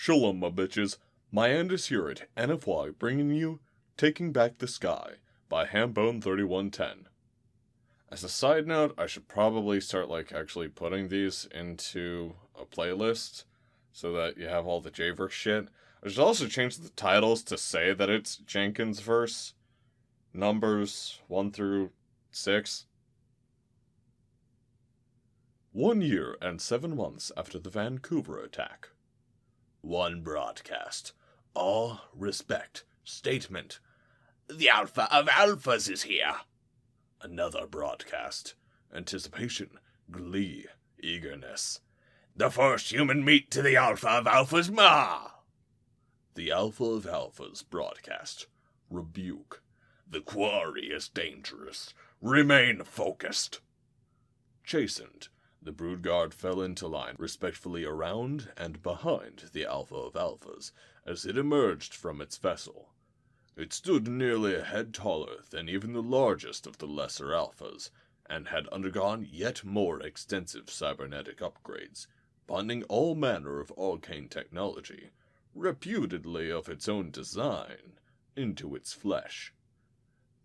Shalom, my bitches. My end is here at NFY bringing you Taking Back the Sky by Hambone3110. As a side note, I should probably start actually putting these into a playlist so that you have all the Javer shit. I should also change the titles to say that it's Jenkinsverse, numbers 1 through 6. 1 year and 7 months after the Vancouver attack. One broadcast. Awe, respect, statement. The Alpha of Alphas is here. Another broadcast. Anticipation, glee, eagerness. The first human meet to the Alpha of Alphas, ma! The Alpha of Alphas broadcast. Rebuke. The quarry is dangerous. Remain focused. Chastened. The brood guard fell into line respectfully around and behind the Alpha of Alphas as it emerged from its vessel. It stood nearly a head taller than even the largest of the lesser Alphas, and had undergone yet more extensive cybernetic upgrades, bonding all manner of arcane technology, reputedly of its own design, into its flesh.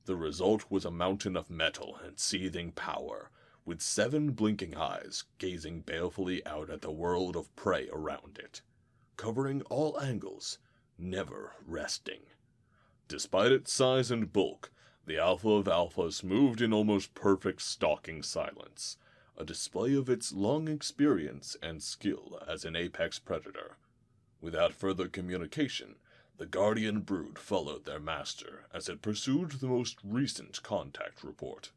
The result was a mountain of metal and seething power, with 7 blinking eyes gazing balefully out at the world of prey around it, covering all angles, never resting. Despite its size and bulk, the Alpha of Alphas moved in almost perfect stalking silence, a display of its long experience and skill as an apex predator. Without further communication, the Guardian brood followed their master as it pursued the most recent contact report.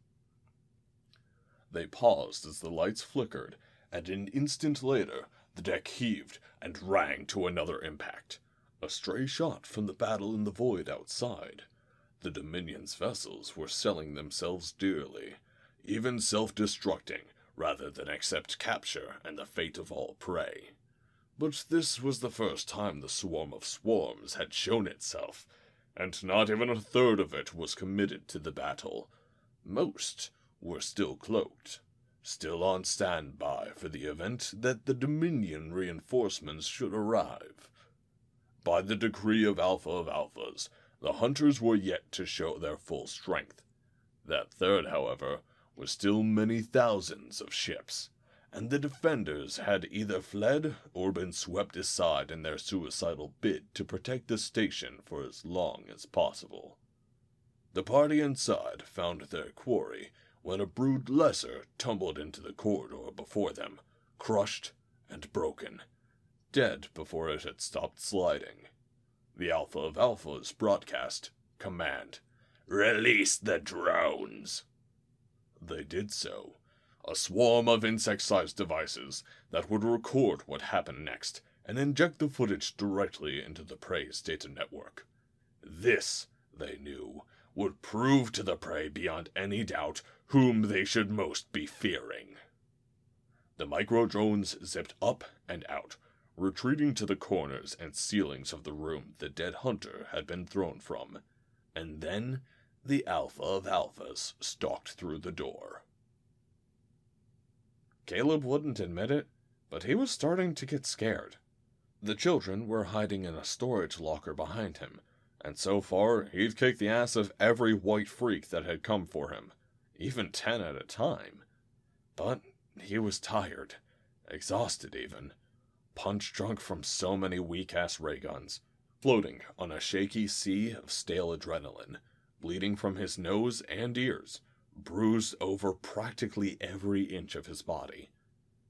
They paused as the lights flickered, and an instant later, the deck heaved and rang to another impact. A stray shot from the battle in the void outside. The Dominion's vessels were selling themselves dearly, even self-destructing rather than accept capture and the fate of all prey. But this was the first time the swarm of swarms had shown itself, and not even a third of it was committed to the battle. Most were still cloaked, still on standby for the event that the Dominion reinforcements should arrive. By the decree of Alphas, the hunters were yet to show their full strength. That third, however, was still many thousands of ships, and the defenders had either fled or been swept aside in their suicidal bid to protect the station for as long as possible. The party inside found their quarry when a brood lesser tumbled into the corridor before them, crushed and broken, dead before it had stopped sliding. The Alpha of Alphas broadcast, command, "Release the drones!" They did so. A swarm of insect-sized devices that would record what happened next and inject the footage directly into the prey's data network. This, they knew, would prove to the prey beyond any doubt whom they should most be fearing. The micro-drones zipped up and out, retreating to the corners and ceilings of the room the dead hunter had been thrown from, and then the Alpha of Alphas stalked through the door. Caleb wouldn't admit it, but he was starting to get scared. The children were hiding in a storage locker behind him, and so far he'd kicked the ass of every white freak that had come for him, even 10 at a time. But he was tired, exhausted even, punch-drunk from so many weak-ass ray guns, floating on a shaky sea of stale adrenaline, bleeding from his nose and ears, bruised over practically every inch of his body.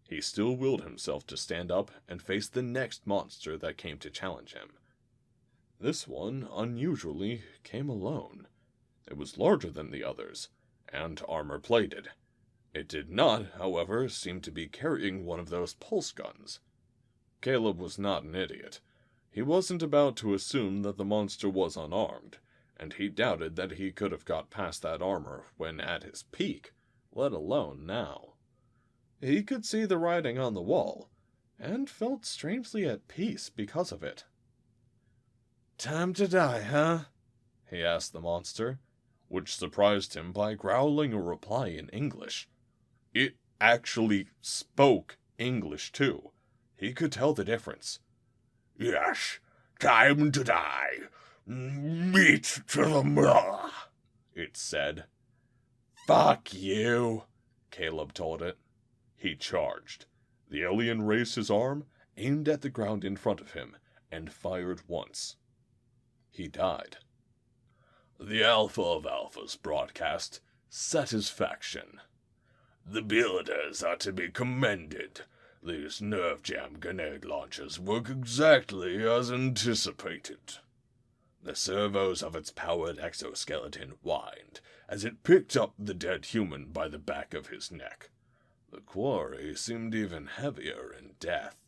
He still willed himself to stand up and face the next monster that came to challenge him. This one, unusually, came alone. It was larger than the others, and armor-plated. It did not, however, seem to be carrying one of those pulse guns. Caleb was not an idiot. He wasn't about to assume that the monster was unarmed, and he doubted that he could have got past that armor when at his peak, let alone now. He could see the writing on the wall, and felt strangely at peace because of it. "Time to die, huh?" he asked the monster, which surprised him by growling a reply in English. It actually spoke English, too. He could tell the difference. Yes, time to die. Meat to the maw, it said. Fuck you, Caleb told it. He charged. The alien raised his arm, aimed at the ground in front of him, and fired once. He died. The Alpha of Alphas broadcast satisfaction. The builders are to be commended. These nerve jam grenade launchers work exactly as anticipated. The servos of its powered exoskeleton whined as it picked up the dead human by the back of his neck. The quarry seemed even heavier in death.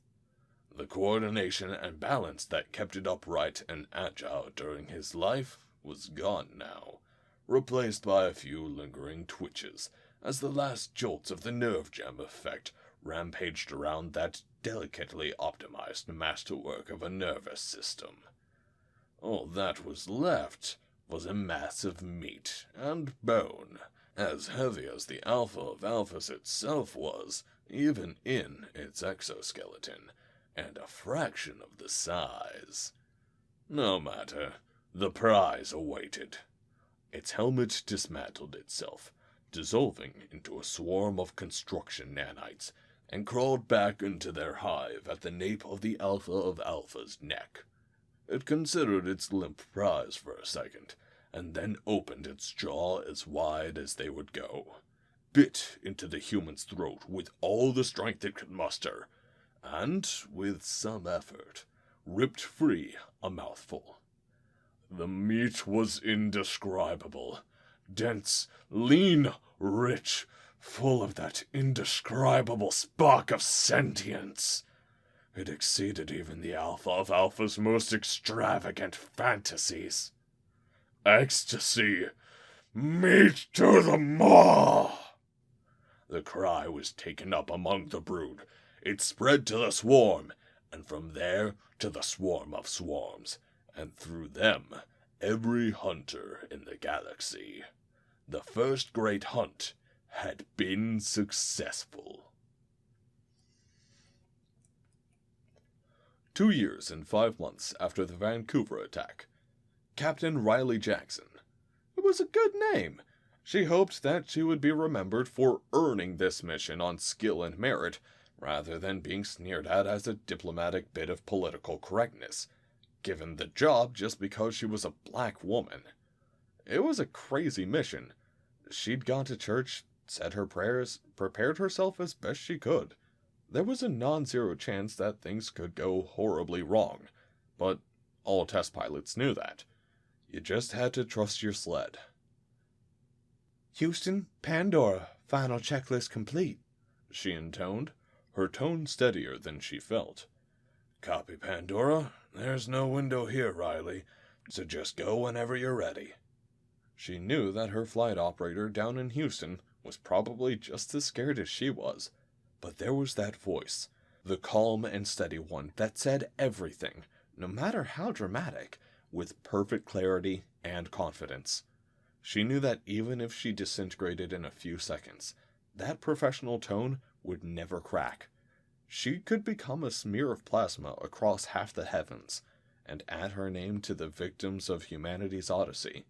The coordination and balance that kept it upright and agile during his life was gone now, replaced by a few lingering twitches as the last jolts of the nerve jam effect rampaged around that delicately optimized masterwork of a nervous system. All that was left was a mass of meat and bone, as heavy as the Alpha of Alphas itself was, even in its exoskeleton, and a fraction of the size. No matter, the prize awaited. Its helmet dismantled itself, dissolving into a swarm of construction nanites, and crawled back into their hive at the nape of the Alpha of Alpha's neck. It considered its limp prize for a second, and then opened its jaw as wide as they would go, bit into the human's throat with all the strength it could muster, and, with some effort, ripped free a mouthful. The meat was indescribable, dense, lean, rich, full of that indescribable spark of sentience. It exceeded even the Alpha of Alpha's most extravagant fantasies. Ecstasy! Meat to the maw! The cry was taken up among the brood. It spread to the swarm, and from there to the swarm of swarms, and through them every hunter in the galaxy. The first great hunt had been successful. 2 years and 5 months after the Vancouver attack, Captain Riley Jackson. It was a good name. She hoped that she would be remembered for earning this mission on skill and merit, rather than being sneered at as a diplomatic bit of political correctness, given the job just because she was a black woman. It was a crazy mission. She'd gone to church, said her prayers, prepared herself as best she could. There was a non-zero chance that things could go horribly wrong, but all test pilots knew that. You just had to trust your sled. Houston, Pandora, final checklist complete, she intoned, her tone steadier than she felt. Copy, Pandora. There's no window here, Riley, so just go whenever you're ready. She knew that her flight operator down in Houston was probably just as scared as she was, but there was that voice, the calm and steady one that said everything, no matter how dramatic, with perfect clarity and confidence. She knew that even if she disintegrated in a few seconds, that professional tone would never crack. She could become a smear of plasma across half the heavens, and add her name to the victims of humanity's odyssey,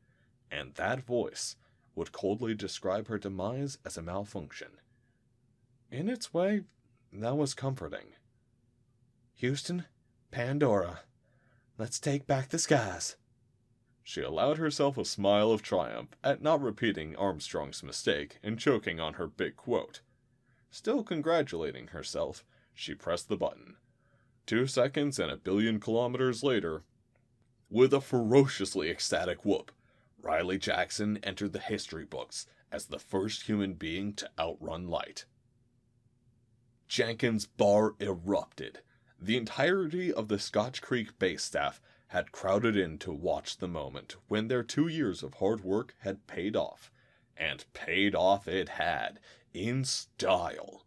and that voice would coldly describe her demise as a malfunction. In its way, that was comforting. Houston, Pandora, let's take back the skies. She allowed herself a smile of triumph at not repeating Armstrong's mistake and choking on her big quote. Still congratulating herself, she pressed the button. 2 seconds and 1 billion kilometers later, with a ferociously ecstatic whoop, Riley Jackson entered the history books as the first human being to outrun light. Jenkins' bar erupted. The entirety of the Scotch Creek base staff had crowded in to watch the moment when their 2 years of hard work had paid off. And paid off it had, in style.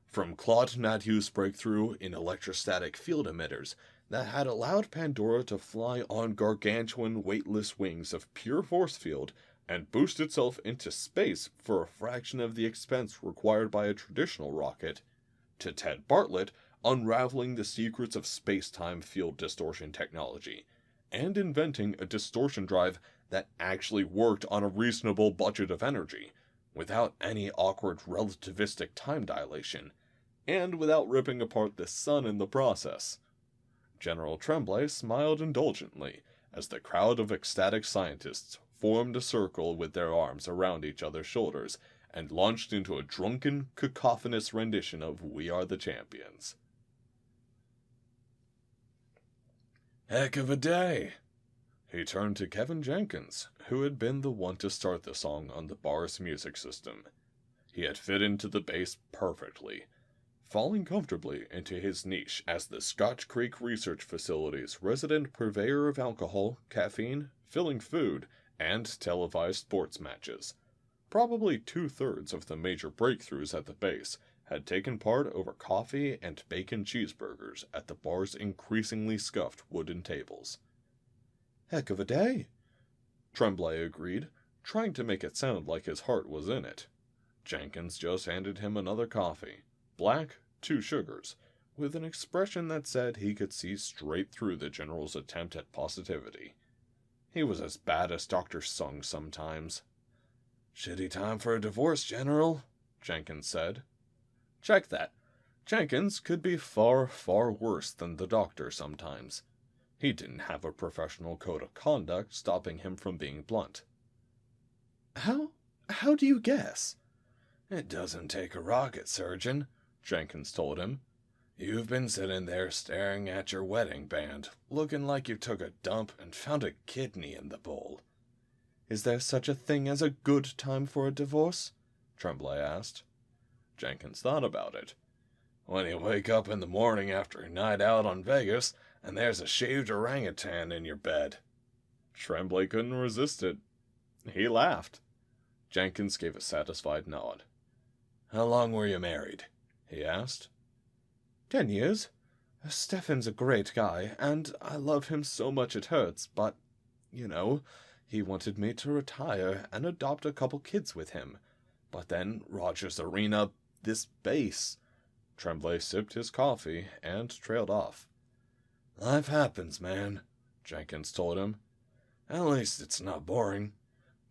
From Claude Mathieu's breakthrough in electrostatic field emitters that had allowed Pandora to fly on gargantuan weightless wings of pure force field and boost itself into space for a fraction of the expense required by a traditional rocket, to Ted Bartlett unraveling the secrets of space-time field distortion technology, and inventing a distortion drive that actually worked on a reasonable budget of energy, without any awkward relativistic time dilation, and without ripping apart the sun in the process. General Tremblay smiled indulgently as the crowd of ecstatic scientists formed a circle with their arms around each other's shoulders and launched into a drunken, cacophonous rendition of We Are the Champions. Heck of a day! He turned to Kevin Jenkins, who had been the one to start the song on the bar's music system. He had fit into the bass perfectly, falling comfortably into his niche as the Scotch Creek Research Facility's resident purveyor of alcohol, caffeine, filling food, and televised sports matches. Probably 2/3 of the major breakthroughs at the base had taken part over coffee and bacon cheeseburgers at the bar's increasingly scuffed wooden tables. Heck of a day, Tremblay agreed, trying to make it sound like his heart was in it. Jenkins just handed him another coffee, black, 2 sugars, with an expression that said he could see straight through the general's attempt at positivity. He was as bad as Dr. Sung sometimes. Shitty time for a divorce, General, Jenkins said. Check that. Jenkins could be far, far worse than the doctor sometimes. He didn't have a professional code of conduct stopping him from being blunt. How do you guess? It doesn't take a rocket surgeon, Jenkins told him. You've been sitting there staring at your wedding band, looking like you took a dump and found a kidney in the bowl. Is there such a thing as a good time for a divorce? Tremblay asked. Jenkins thought about it. When you wake up in the morning after a night out on Vegas, and there's a shaved orangutan in your bed. Tremblay couldn't resist it. He laughed. Jenkins gave a satisfied nod. How long were you married? He asked. 10 years. Stefan's a great guy, and I love him so much it hurts, but, he wanted me to retire and adopt a couple kids with him. But then Rogers Arena, this base. Tremblay sipped his coffee and trailed off. Life happens, man, Jenkins told him. At least it's not boring.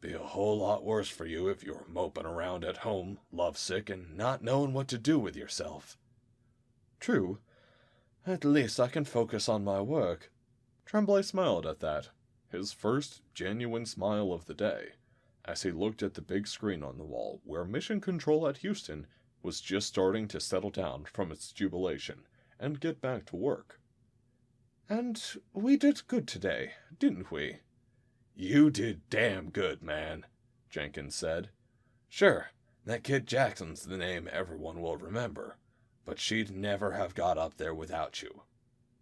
Be a whole lot worse for you if you were moping around at home, lovesick, and not knowing what to do with yourself. True. At least I can focus on my work. Tremblay smiled at that, his first genuine smile of the day, as he looked at the big screen on the wall where Mission Control at Houston was just starting to settle down from its jubilation and get back to work. And we did good today, didn't we? You did damn good, man, Jenkins said. Sure, that kid Jackson's the name everyone will remember, but she'd never have got up there without you.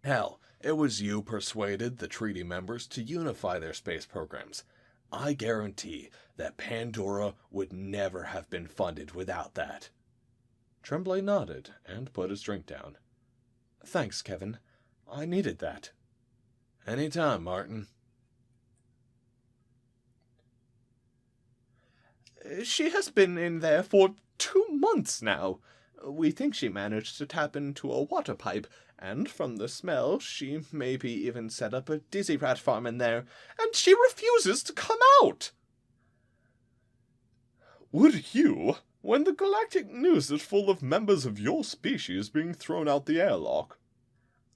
Hell, it was you persuaded the treaty members to unify their space programs. I guarantee that Pandora would never have been funded without that. Tremblay nodded and put his drink down. Thanks, Kevin. I needed that. Any time, Martin. She has been in there for 2 months now. We think she managed to tap into a water pipe, and from the smell, she maybe even set up a dizzy rat farm in there, and she refuses to come out! Would you, when the galactic news is full of members of your species being thrown out the airlock?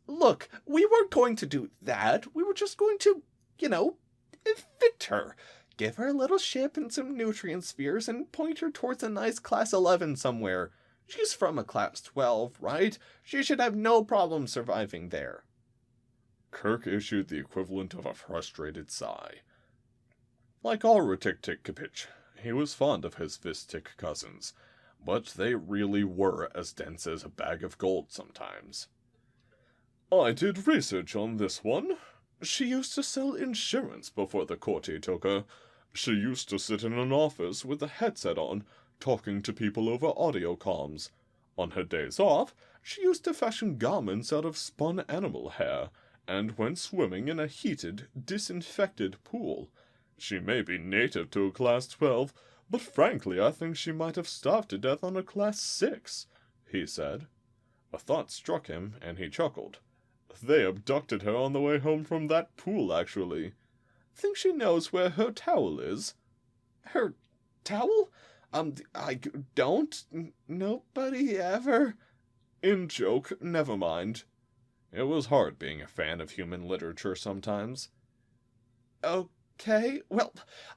Look, we weren't going to do that. We were just going to, evict her. Give her a little ship and some nutrient spheres and point her towards a nice Class 11 somewhere. She's from a Class 12, right? She should have no problem surviving there. Kirk issued the equivalent of a frustrated sigh. Like all Retiktik-Kapitch, he was fond of his Vistik cousins, but they really were as dense as a bag of gold sometimes. I did research on this one. She used to sell insurance before the courtier took her. She used to sit in an office with a headset on, talking to people over audio comms. On her days off, she used to fashion garments out of spun animal hair, and went swimming in a heated, disinfected pool. She may be native to a Class 12, but frankly I think she might have starved to death on a Class 6, he said. A thought struck him, and he chuckled. They abducted her on the way home from that pool, actually. Think she knows where her towel is? Her towel? I don't. Nobody ever. In joke, never mind. It was hard being a fan of human literature sometimes. Okay, well,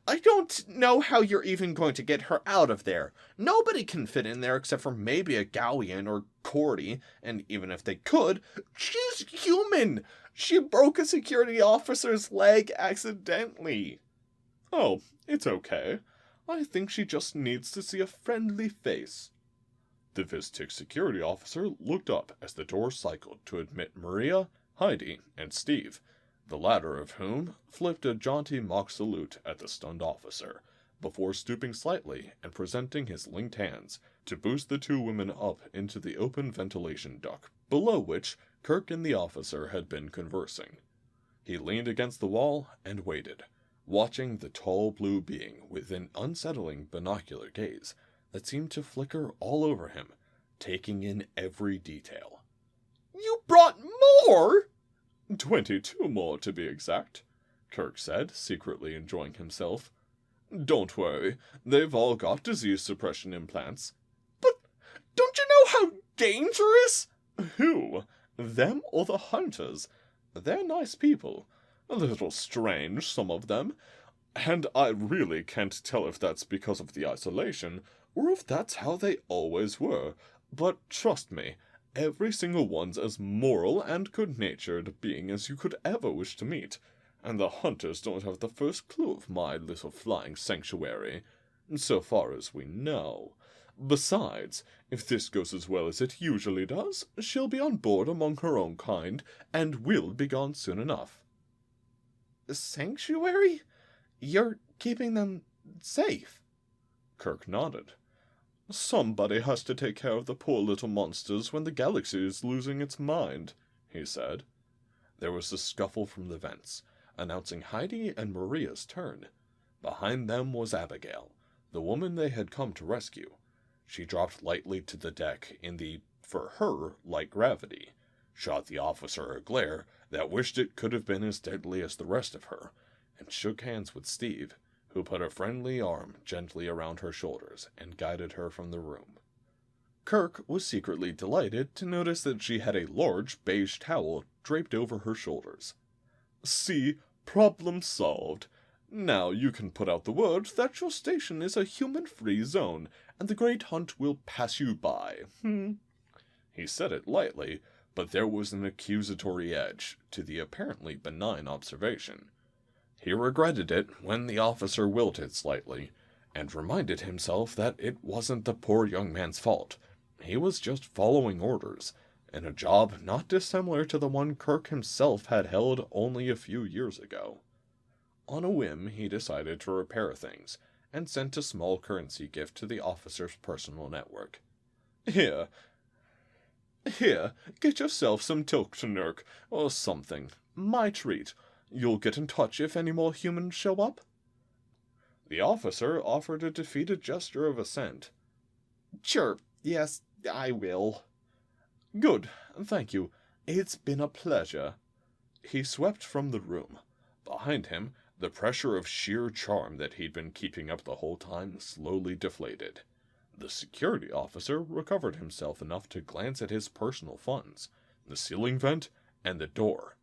I don't know how you're even going to get her out of there. Nobody can fit in there except for maybe a Gowian or Cordy, and even if they could, she's human! She broke a security officer's leg accidentally. Oh, it's okay. I think she just needs to see a friendly face. The Vistic security officer looked up as the door cycled to admit Maria, Heidi, and Steve, the latter of whom flipped a jaunty mock salute at the stunned officer, before stooping slightly and presenting his linked hands to boost the two women up into the open ventilation duct, below which Kirk and the officer had been conversing. He leaned against the wall and waited, watching the tall blue being with an unsettling binocular gaze that seemed to flicker all over him, taking in every detail. You brought more? 22 more, to be exact, Kirk said, secretly enjoying himself. Don't worry, they've all got disease suppression implants. But don't you know how dangerous? Who? Them or the hunters? They're nice people. A little strange, some of them. And I really can't tell if that's because of the isolation, or if that's how they always were. But trust me, every single one's as moral and good-natured being as you could ever wish to meet. And the hunters don't have the first clue of my little flying sanctuary, so far as we know. Besides, if this goes as well as it usually does, she'll be on board among her own kind, and will be gone soon enough. Sanctuary? You're keeping them safe? Kirk nodded. Somebody has to take care of the poor little monsters when the galaxy is losing its mind, he said. There was a scuffle from the vents, announcing Heidi and Maria's turn. Behind them was Abigail, the woman they had come to rescue. She dropped lightly to the deck in the, for her, light gravity, shot the officer a glare that wished it could have been as deadly as the rest of her, and shook hands with Steve, who put a friendly arm gently around her shoulders and guided her from the room. Kirk was secretly delighted to notice that she had a large beige towel draped over her shoulders. See, problem solved. Now you can put out the word that your station is a human-free zone, and the great hunt will pass you by. He said it lightly, but there was an accusatory edge to the apparently benign observation. He regretted it when the officer wilted slightly, and reminded himself that it wasn't the poor young man's fault. He was just following orders, in a job not dissimilar to the one Kirk himself had held only a few years ago. On a whim, he decided to repair things, and sent a small currency gift to the officer's personal network. Here, get yourself some Tilktenurk, or something. My treat. You'll get in touch if any more humans show up? The officer offered a defeated gesture of assent. Sure, yes, I will. Good, thank you. It's been a pleasure. He swept from the room. Behind him, the pressure of sheer charm that he'd been keeping up the whole time slowly deflated. The security officer recovered himself enough to glance at his personal funds, the ceiling vent, and the door.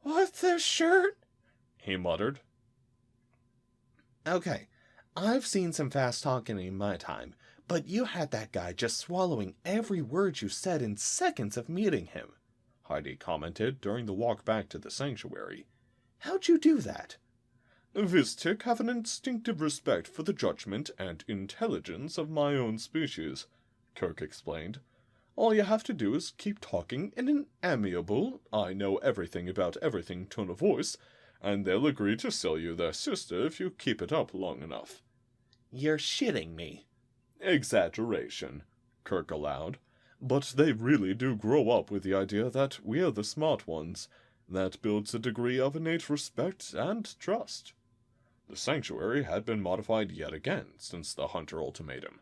What the shirt? He muttered. Okay, I've seen some fast talking in my time, but you had that guy just swallowing every word you said in seconds of meeting him, Heidi commented during the walk back to the sanctuary. How'd you do that? Vistic have an instinctive respect for the judgment and intelligence of my own species, Kirk explained. All you have to do is keep talking in an amiable, I know everything about everything tone of voice, and they'll agree to sell you their sister if you keep it up long enough. You're shitting me. Exaggeration, Kirk allowed. But they really do grow up with the idea that we're the smart ones. That builds a degree of innate respect and trust. The sanctuary had been modified yet again since the Hunter ultimatum.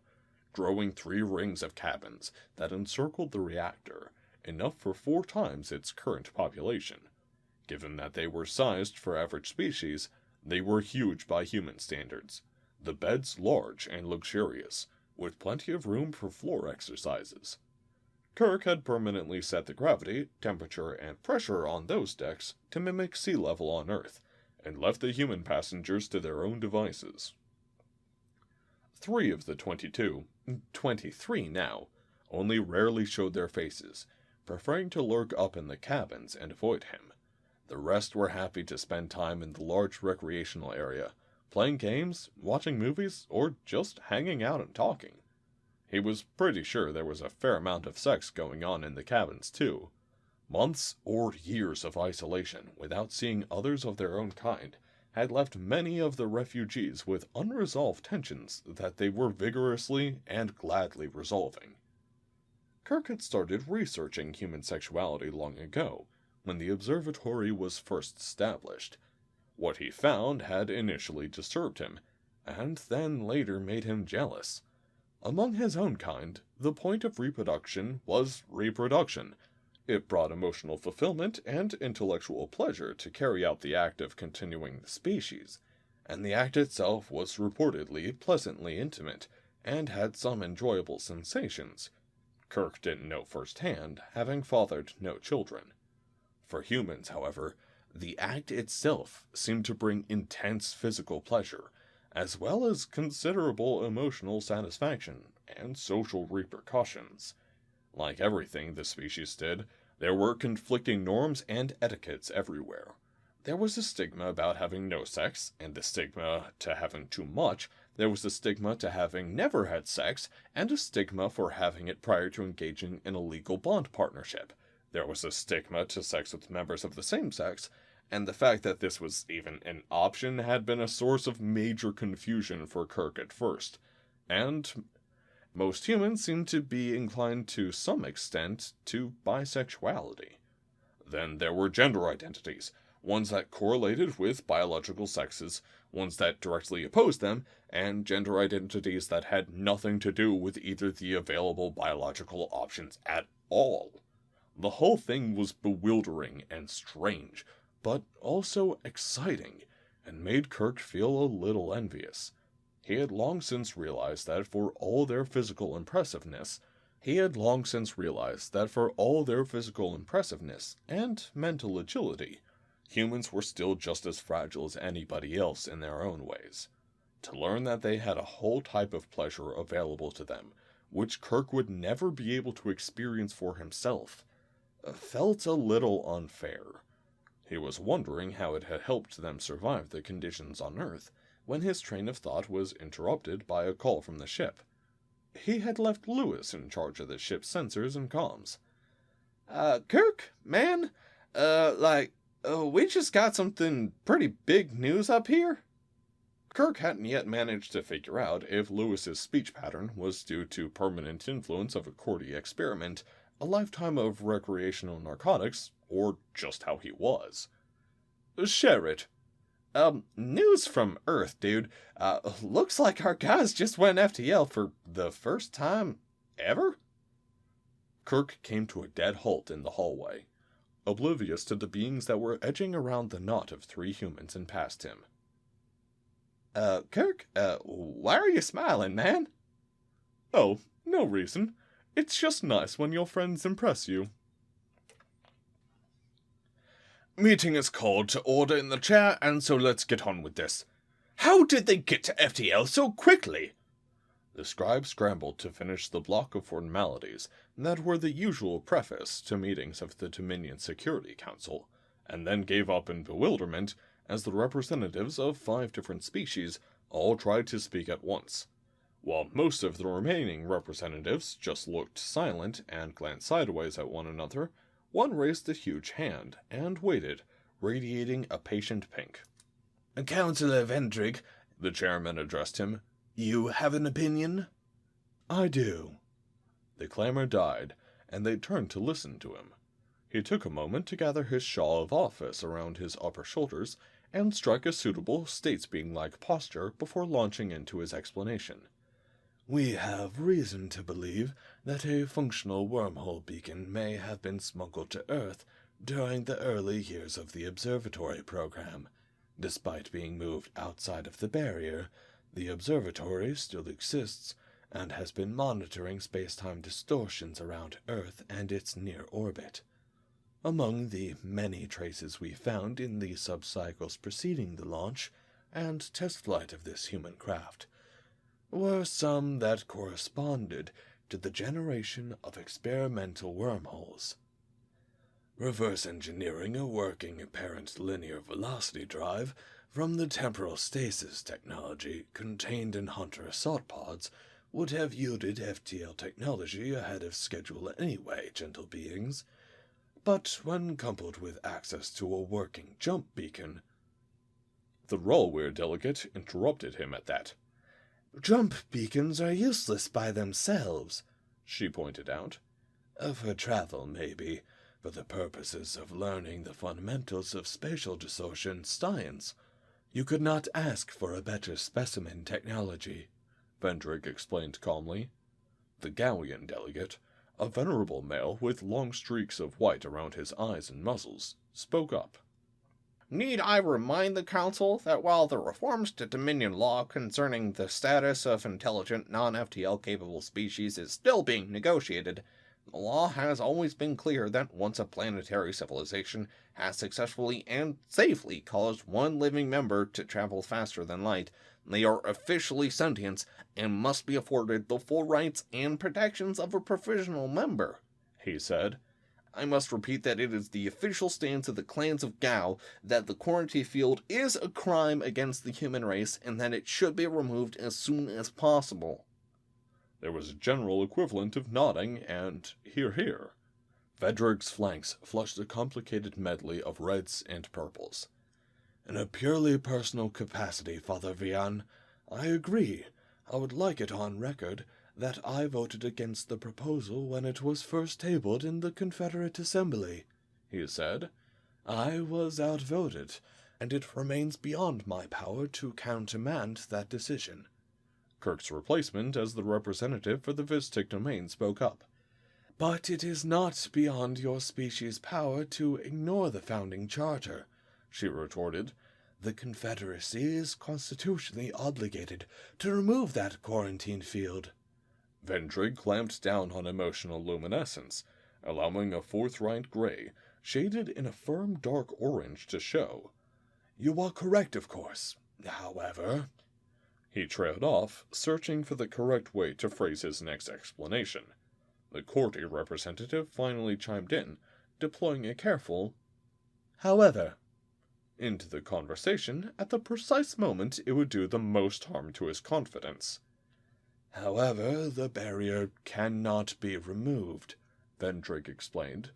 growing 3 rings of cabins that encircled the reactor, enough for 4 times its current population. Given that they were sized for average species, they were huge by human standards. The beds large and luxurious, with plenty of room for floor exercises. Kirk had permanently set the gravity, temperature, and pressure on those decks to mimic sea level on Earth, and left the human passengers to their own devices. 3 of the 23 now, only rarely showed their faces, preferring to lurk up in the cabins and avoid him. The rest were happy to spend time in the large recreational area, playing games, watching movies, or just hanging out and talking. He was pretty sure there was a fair amount of sex going on in the cabins, too. Months or years of isolation without seeing others of their own kind had left many of the refugees with unresolved tensions that they were vigorously and gladly resolving. Kirk had started researching human sexuality long ago, when the observatory was first established. What he found had initially disturbed him, and then later made him jealous. Among his own kind, the point of reproduction was reproduction. It brought emotional fulfillment and intellectual pleasure to carry out the act of continuing the species, and the act itself was reportedly pleasantly intimate, and had some enjoyable sensations. Kirk didn't know firsthand, having fathered no children. For humans, however, the act itself seemed to bring intense physical pleasure, as well as considerable emotional satisfaction and social repercussions. Like everything the species did, there were conflicting norms and etiquettes everywhere. There was a stigma about having no sex, and a stigma to having too much. There was a stigma to having never had sex, and a stigma for having it prior to engaging in a legal bond partnership. There was a stigma to sex with members of the same sex, and the fact that this was even an option had been a source of major confusion for Kirk at first. And most humans seemed to be inclined to some extent to bisexuality. Then there were gender identities, ones that correlated with biological sexes, ones that directly opposed them, and gender identities that had nothing to do with either the available biological options at all. The whole thing was bewildering and strange, but also exciting, and made Kirk feel a little envious. He had long since realized that for all their physical impressiveness and mental agility, humans were still just as fragile as anybody else in their own ways. To learn that they had a whole type of pleasure available to them, which Kirk would never be able to experience for himself, felt a little unfair. He was wondering how it had helped them survive the conditions on Earth, when his train of thought was interrupted by a call from the ship. He had left Lewis in charge of the ship's sensors and comms. Kirk, man, we just got something pretty big news up here." Kirk hadn't yet managed to figure out if Lewis's speech pattern was due to permanent influence of a Cordy experiment, a lifetime of recreational narcotics, or just how he was. "Share it." News from Earth, dude. Looks like our guys just went FTL for the first time ever?" Kirk came to a dead halt in the hallway, oblivious to the beings that were edging around the knot of 3 humans and past him. Kirk, why are you smiling, man?" "Oh, no reason. It's just nice when your friends impress you." "Meeting is called to order in the chair, and so let's get on with this. How did they get to FTL so quickly?" The scribe scrambled to finish the block of formalities that were the usual preface to meetings of the Dominion Security Council, and then gave up in bewilderment as the representatives of 5 different species all tried to speak at once. While most of the remaining representatives just looked silent and glanced sideways at one another, one raised a huge hand and waited, radiating a patient pink. "Councillor Vendrick," the chairman addressed him, "you have an opinion?" "I do." The clamor died, and they turned to listen to him. He took a moment to gather his shawl of office around his upper shoulders and strike a suitable statesman-like posture before launching into his explanation. We have reason to believe that a functional wormhole beacon may have been smuggled to Earth during the early years of the observatory program. Despite being moved outside of the barrier, the observatory still exists and has been monitoring space-time distortions around Earth and its near orbit. Among the many traces we found in the subcycles preceding the launch and test flight of this human craft were some that corresponded to the generation of experimental wormholes. Reverse engineering a working apparent linear velocity drive from the temporal stasis technology contained in Hunter assault pods would have yielded FTL technology ahead of schedule anyway, gentle beings. But when coupled with access to a working jump beacon... The Rollweir delegate interrupted him at that. "Jump beacons are useless by themselves," she pointed out. "For travel, maybe. For the purposes of learning the fundamentals of spatial distortion science, you could not ask for a better specimen technology," Vendrick explained calmly. The Gallian delegate, a venerable male with long streaks of white around his eyes and muzzles, spoke up. Need I remind the Council that while the reforms to Dominion law concerning the status of intelligent, non-FTL-capable species is still being negotiated, the law has always been clear that once a planetary civilization has successfully and safely caused one living member to travel faster than light, they are officially sentient and must be afforded the full rights and protections of a provisional member, he said. I must repeat that it is the official stance of the clans of Gao that the quarantine field is a crime against the human race and that it should be removed as soon as possible. There was a general equivalent of nodding and hear, hear. Vedric's flanks flushed a complicated medley of reds and purples. "In a purely personal capacity, Father Vian, I agree. I would like it on record that I voted against the proposal when it was first tabled in the Confederate Assembly," he said. "I was outvoted, and it remains beyond my power to countermand that decision." Kirk's replacement as the representative for the Vistic domain spoke up. "But it is not beyond your species' power to ignore the founding charter," she retorted. "The Confederacy is constitutionally obligated to remove that quarantine field." Vendrig clamped down on emotional luminescence, allowing a forthright gray, shaded in a firm dark orange, to show. "You are correct, of course. However—" He trailed off, searching for the correct way to phrase his next explanation. The courtier representative finally chimed in, deploying a careful "however" into the conversation at the precise moment it would do the most harm to his confidence. "However, the barrier cannot be removed," Vendrick explained.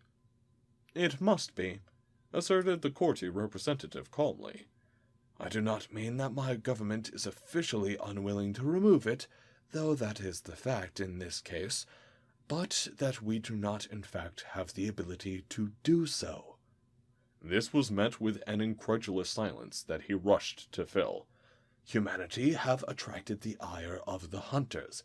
"It must be," asserted the courtier representative calmly. "I do not mean that my government is officially unwilling to remove it, though that is the fact in this case, but that we do not in fact have the ability to do so." This was met with an incredulous silence that he rushed to fill. "Humanity have attracted the ire of the hunters.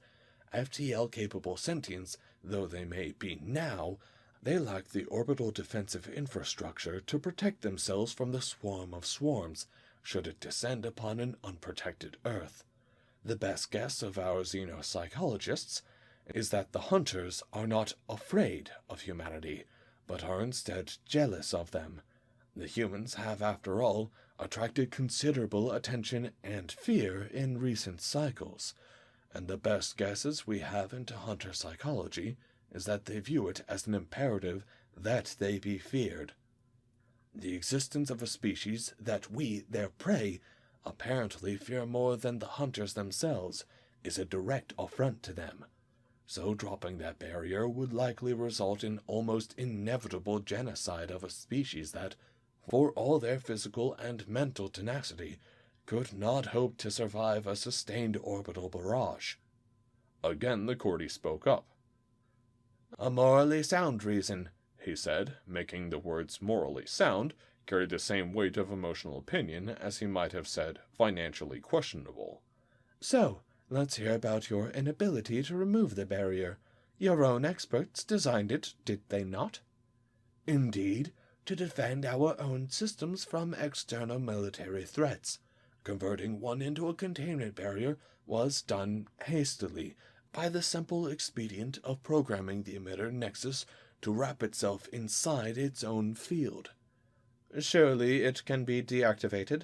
FTL-capable sentients though they may be now, they lack the orbital defensive infrastructure to protect themselves from the swarm of swarms, should it descend upon an unprotected Earth. The best guess of our xenopsychologists is that the hunters are not afraid of humanity, but are instead jealous of them. The humans have, after all, attracted considerable attention and fear in recent cycles, and the best guesses we have into hunter psychology is that they view it as an imperative that they be feared. The existence of a species that we, their prey, apparently fear more than the hunters themselves is a direct affront to them. So dropping that barrier would likely result in almost inevitable genocide of a species that, for all their physical and mental tenacity, could not hope to survive a sustained orbital barrage." Again the courtier spoke up. "A morally sound reason," he said, making the words morally sound carry the same weight of emotional opinion as he might have said financially questionable. "So, Let's hear about your inability to remove the barrier. Your own experts designed it, did they not? Indeed, to defend our own systems from external military threats. Converting one into a containment barrier was done hastily, by the simple expedient of programming the emitter nexus to wrap itself inside its own field. Surely it can be deactivated?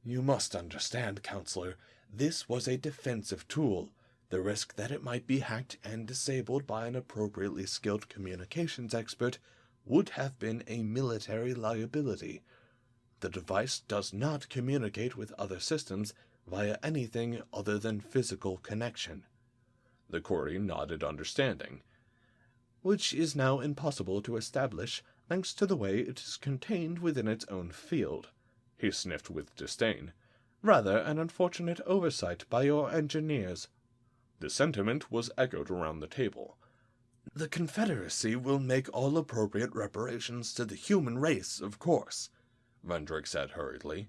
You must understand, Counselor, this was a defensive tool. The risk that it might be hacked and disabled by an appropriately skilled communications expert would have been a military liability. The device does not communicate with other systems via anything other than physical connection. The Cordy nodded understanding. Which is now impossible to establish thanks to the way it is contained within its own field. He sniffed with disdain. Rather an unfortunate oversight by your engineers. The sentiment was echoed around the table. The Confederacy will make all appropriate reparations to the human race, of course, Vendrick said hurriedly.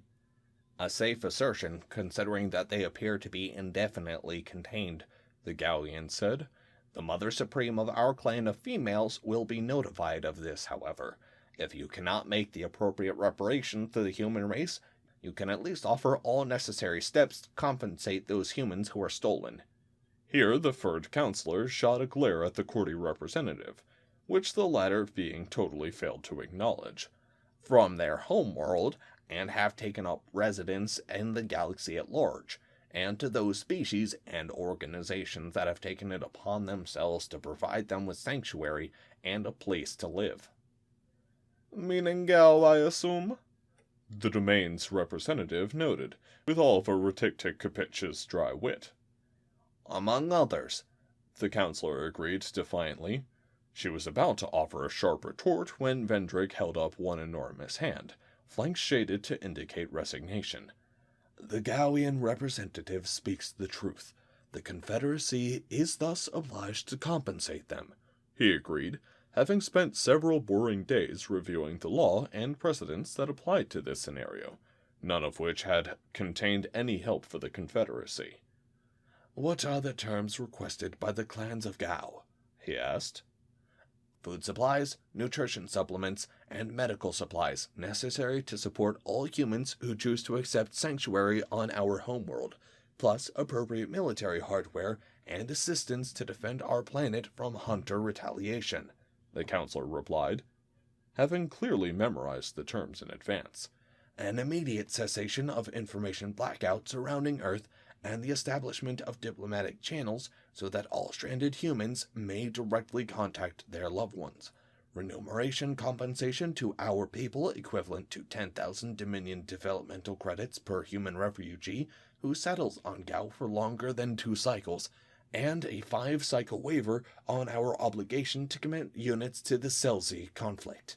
A safe assertion, considering that they appear to be indefinitely contained, the Galleon said. The Mother Supreme of our clan of females will be notified of this, however. If you cannot make the appropriate reparations to the human race, you can at least offer all necessary steps to compensate those humans who are stolen. Here the furred counselor shot a glare at the Cordy representative, which the latter being totally failed to acknowledge. From their homeworld, and have taken up residence in the galaxy at large, and to those species and organizations that have taken it upon themselves to provide them with sanctuary and a place to live. Meaning Gal, I assume? The domain's representative noted, with all of a Reticticapitch's dry wit. Among others, the counselor agreed defiantly. She was about to offer a sharp retort when Vendrick held up one enormous hand, flanks shaded to indicate resignation. The Gauian representative speaks the truth. The Confederacy is thus obliged to compensate them, he agreed, having spent several boring days reviewing the law and precedents that applied to this scenario, none of which had contained any help for the Confederacy. What are the terms requested by the clans of Gao? He asked. Food supplies, nutrition supplements, and medical supplies necessary to support all humans who choose to accept sanctuary on our homeworld, plus appropriate military hardware and assistance to defend our planet from hunter retaliation, the counselor replied, having clearly memorized the terms in advance. An immediate cessation of information blackout surrounding Earth and the establishment of diplomatic channels so that all stranded humans may directly contact their loved ones. Remuneration compensation to our people equivalent to 10,000 Dominion developmental credits per human refugee who settles on Gao for longer than 2 cycles, and a 5-cycle waiver on our obligation to commit units to the Selzy conflict.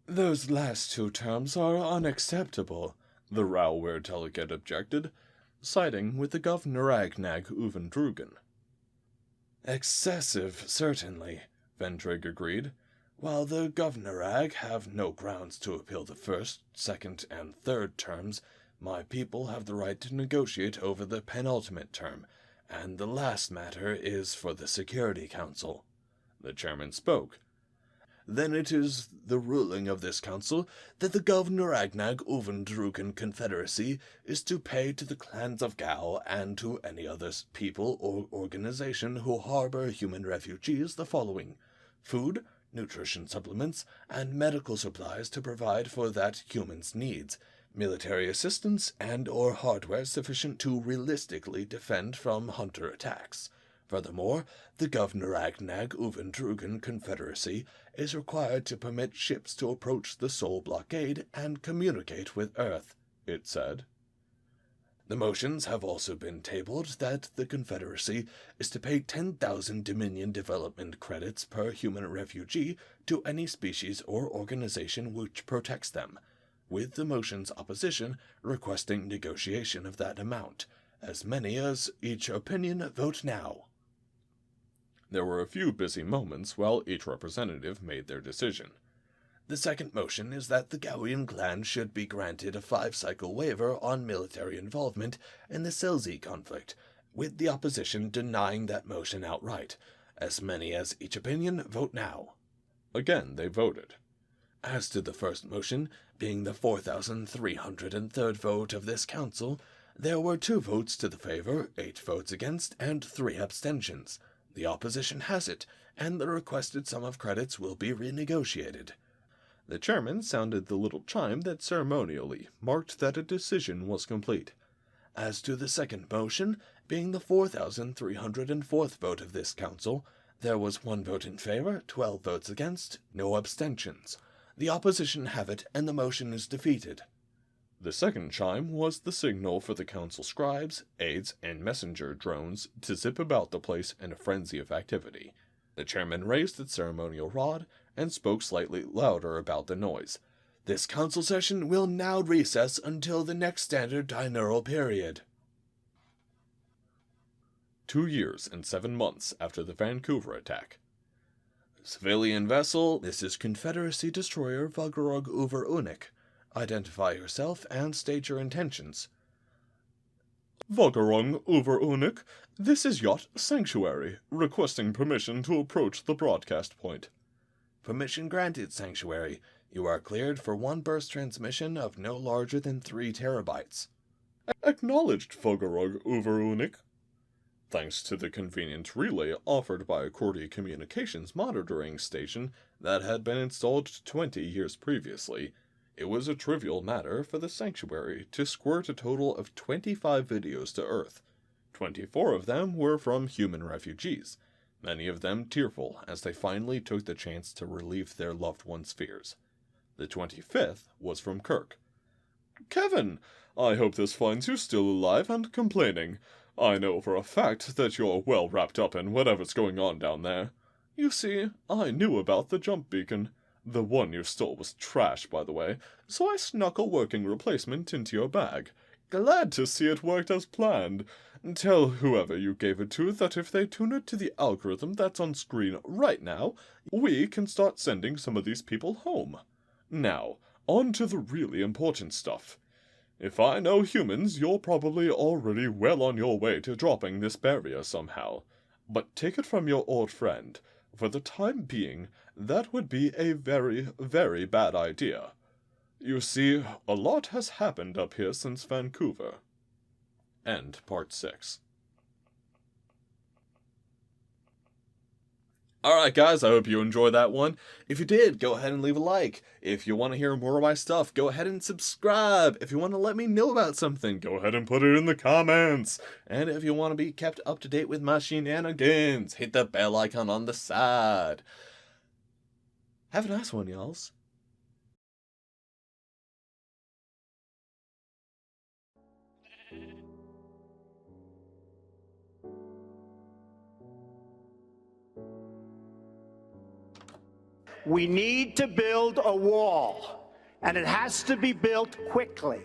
Those last 2 terms are unacceptable, the Rowware delegate objected, siding with the Governor Agnag Uvendrugan. Excessive, certainly, Vendrick agreed. While the Governor Ag have no grounds to appeal the 1st, 2nd, and 3rd terms, my people have the right to negotiate over the penultimate term, and the last matter is for the Security Council. The chairman spoke. Then it is the ruling of this council that the Governor Agnag Uvendrugan Confederacy is to pay to the clans of Gao and to any other people or organization who harbor human refugees the following: food, nutrition supplements, and medical supplies to provide for that human's needs, military assistance and or hardware sufficient to realistically defend from hunter attacks. Furthermore, the Governor Agnag Uvendrugan Confederacy is required to permit ships to approach the Sol blockade and communicate with Earth, it said. The motions have also been tabled that the Confederacy is to pay 10,000 Dominion development credits per human refugee to any species or organization which protects them, with the motion's opposition requesting negotiation of that amount. As many as each opinion vote now. There were a few busy moments while each representative made their decision. The second motion is that the Gauian clan should be granted a 5-cycle waiver on military involvement in the Selzy conflict, with the opposition denying that motion outright. As many as each opinion, vote now. Again they voted. As to the first motion, being the 4,303rd vote of this council, there were 2 votes to the favor, 8 votes against, and 3 abstentions. The opposition has it, and the requested sum of credits will be renegotiated. The chairman sounded the little chime that ceremonially marked that a decision was complete. As to the second motion, being the 4,304th vote of this council, there was 1 vote in favor, 12 votes against, no abstentions. The opposition have it, and the motion is defeated. The second chime was the signal for the council scribes, aides, and messenger drones to zip about the place in a frenzy of activity. The chairman raised the ceremonial rod and spoke slightly louder about the noise. This council session will now recess until the next standard diurnal period. 2 years and 7 months after the Vancouver attack. Civilian vessel, this is Confederacy destroyer Vagarog Uver Unik. Identify yourself and state your intentions. Vagarong Uver Unik, this is Yacht Sanctuary, requesting permission to approach the broadcast point. Permission granted, Sanctuary. You are cleared for 1 burst transmission of no larger than 3 terabytes. Acknowledged, Vagarong Uver Unik. Thanks to the convenient relay offered by a Cordy communications monitoring station that had been installed 20 years previously, it was a trivial matter for the Sanctuary to squirt a total of 25 videos to Earth. 24 of them were from human refugees, many of them tearful as they finally took the chance to relieve their loved ones' fears. The 25th was from Kirk. Kevin, I hope this finds you still alive and complaining. I know for a fact that you're well wrapped up in whatever's going on down there. You see, I knew about the jump beacon. The one you stole was trash, by the way, so I snuck a working replacement into your bag. Glad to see it worked as planned. Tell whoever you gave it to that if they tune it to the algorithm that's on screen right now, we can start sending some of these people home. Now, on to the really important stuff. If I know humans, you're probably already well on your way to dropping this barrier somehow. But take it from your old friend. For the time being, that would be a very, very bad idea. You see, a lot has happened up here since Vancouver. End Part 6. Alright guys, I hope you enjoyed that one. If you did, go ahead and leave a like. If you want to hear more of my stuff, go ahead and subscribe. If you want to let me know about something, go ahead and put it in the comments. And if you want to be kept up to date with my shenanigans, hit the bell icon on the side. Have a nice one, y'alls. We need to build a wall, and it has to be built quickly.